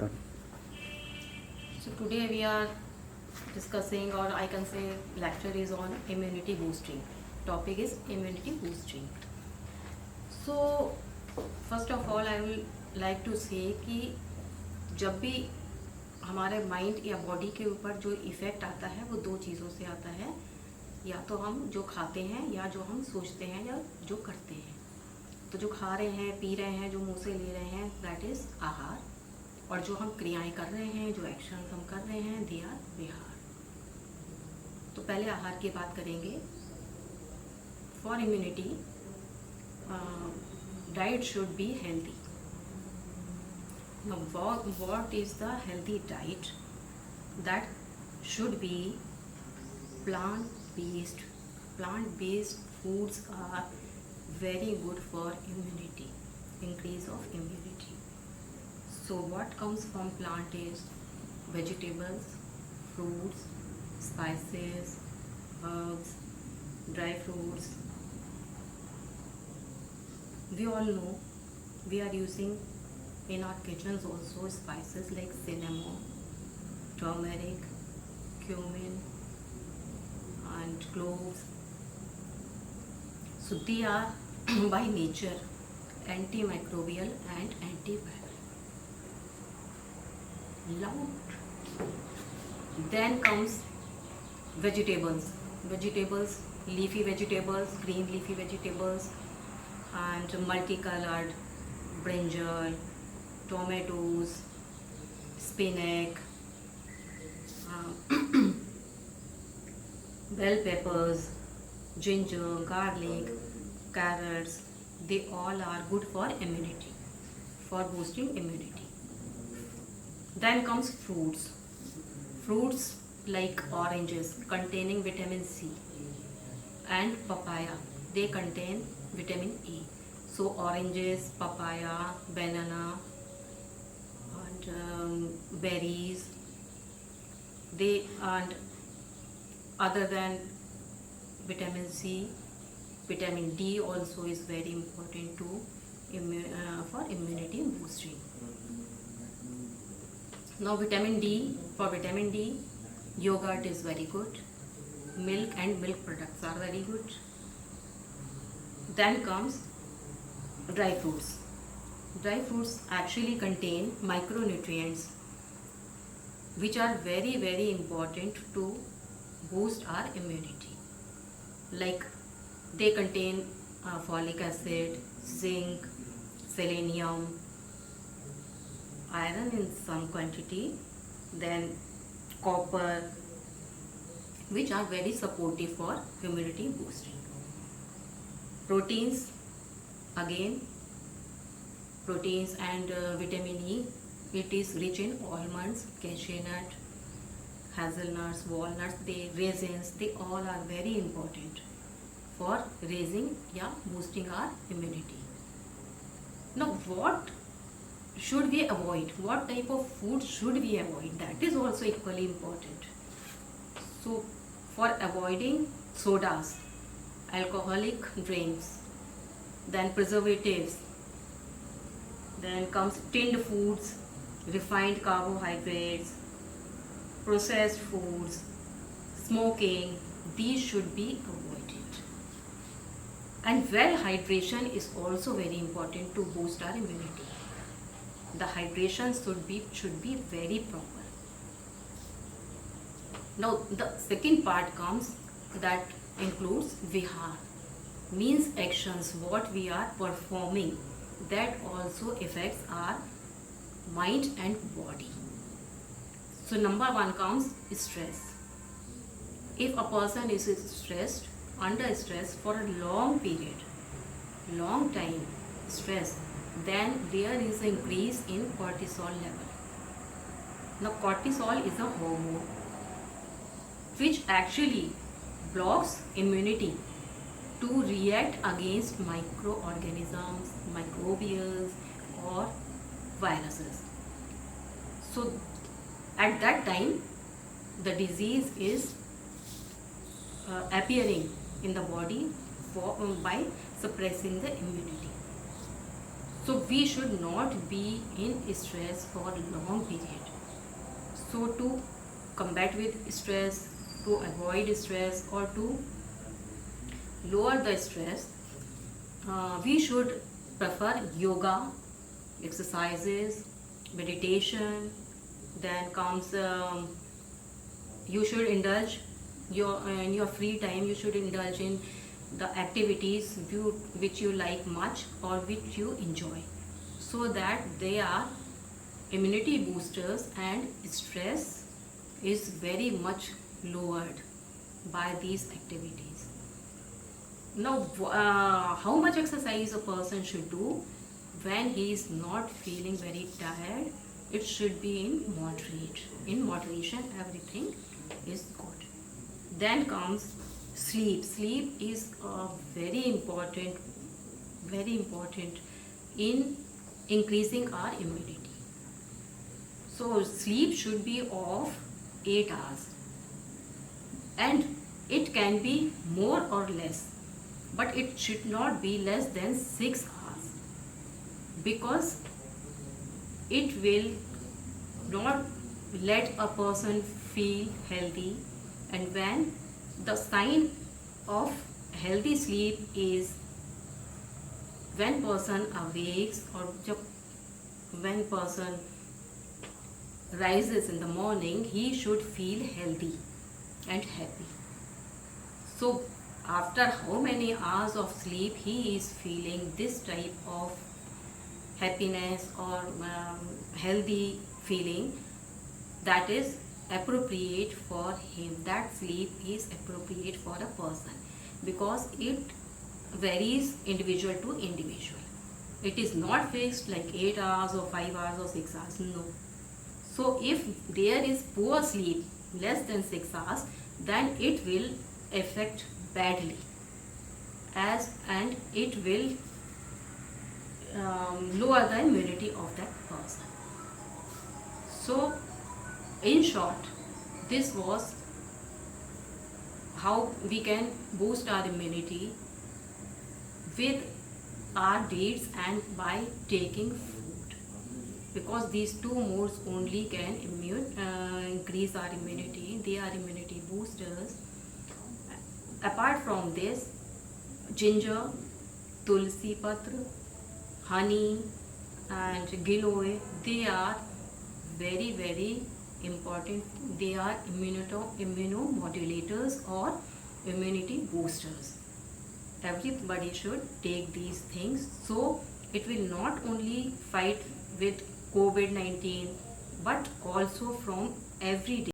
start. So today we are discussing, or I can say lecture is on immunity boosting. Topic is immunity boosting. So first of all I will like to say कि जब भी हमारे mind या body के ऊपर जो effect आता है वो दो चीज़ों से आता है, या तो हम जो खाते हैं या जो हम सोचते हैं या जो करते हैं। तो जो खा रहे हैं, पी रहे हैं, जो मुंह से ले रहे हैं, दैट इज़ आहार, और जो हम क्रियाएं कर रहे हैं, जो एक्शन हम कर रहे हैं, दे आर विहार। तो पहले आहार की बात करेंगे। For immunity diet should be healthy. Now, what is the healthy diet? That should be plant-based. Plant-based foods are very good for immunity, increase of immunity. So what comes from plant is vegetables, fruits, spices, herbs, dry fruits. We all know we are using in our kitchens also spices like cinnamon, turmeric, cumin and cloves. So they are by nature antimicrobial and antiviral. Now then comes vegetables, leafy vegetables, green leafy vegetables and multicolored brinjal, tomatoes, spinach, bell peppers, ginger, garlic, carrots, they all are good for immunity, for boosting immunity. Then comes fruits. Fruits like oranges containing vitamin C and papaya, they contain vitamin E. So oranges, papaya, banana and berries, they, and other than vitamin C, vitamin D also is very important to for immunity boosting. Now for vitamin D, yogurt is very good, milk and milk products are very good. Then comes dry fruits. Dry fruits actually contain micronutrients which are very important to boost our immunity. Like they contain folic acid, zinc, selenium, iron in some quantity, then copper, which are very supportive for immunity boosting. Proteins, again proteins and vitamin E, it is rich in almonds, cashew nut, hazelnuts, walnuts, raisins, they all are very important for raising, boosting our immunity. Now what should we avoid? What type of food should we avoid? That is also equally important. So for avoiding sodas, alcoholic drinks, then preservatives, then comes tinned foods, refined carbohydrates, processed foods, smoking, these should be avoided. And well hydration is also very important to boost our immunity. The hydration should be very proper. Now the second part comes, that includes vihar, means actions what we are performing, that also affects our mind and body. So number one comes stress. If a person is stressed, under stress for a long period, long time stress, then there is an increase in cortisol level. Now cortisol is a hormone which actually blocks immunity to react against microorganisms, microbials or viruses. So at that time the disease is appearing in the body by suppressing the immunity. So we should not be in stress for a long period. So to combat with stress, to avoid stress, or to lower the stress, we should prefer yoga, exercises, meditation. Then comes you should indulge your in your free time. You should indulge in the activities which you like much or which you enjoy, so that they are immunity boosters, and stress is very much lowered by these activities. Now, how much exercise a person should do when he is not feeling very tired? It should be in moderate. In moderation, everything is good. Then comes sleep. Sleep is very important in increasing our immunity. So sleep should be of 8 hours, and it can be more or less, but it should not be less than 6 hours, because it will not let a person feel healthy. And when the sign of healthy sleep is when person awakes, or when person rises in the morning, he should feel healthy and happy. So after how many hours of sleep he is feeling this type of happiness or healthy feeling, that is appropriate for him. That sleep is appropriate for a person, because it varies individual to individual. It is not fixed like 8 hours or 5 hours or 6 hours. No. So if there is poor sleep less than 6 hours, then it will affect badly, and it will lower the immunity of that person. So in short, this was how we can boost our immunity with our deeds and by taking food, because these two modes only can increase our immunity. They are immunity boosters. Apart from this, ginger, tulsi patra, honey and giloy, they are very important. They are immunomodulators or immunity boosters. Everybody should take these things, so it will not only fight with COVID-19, but also from every day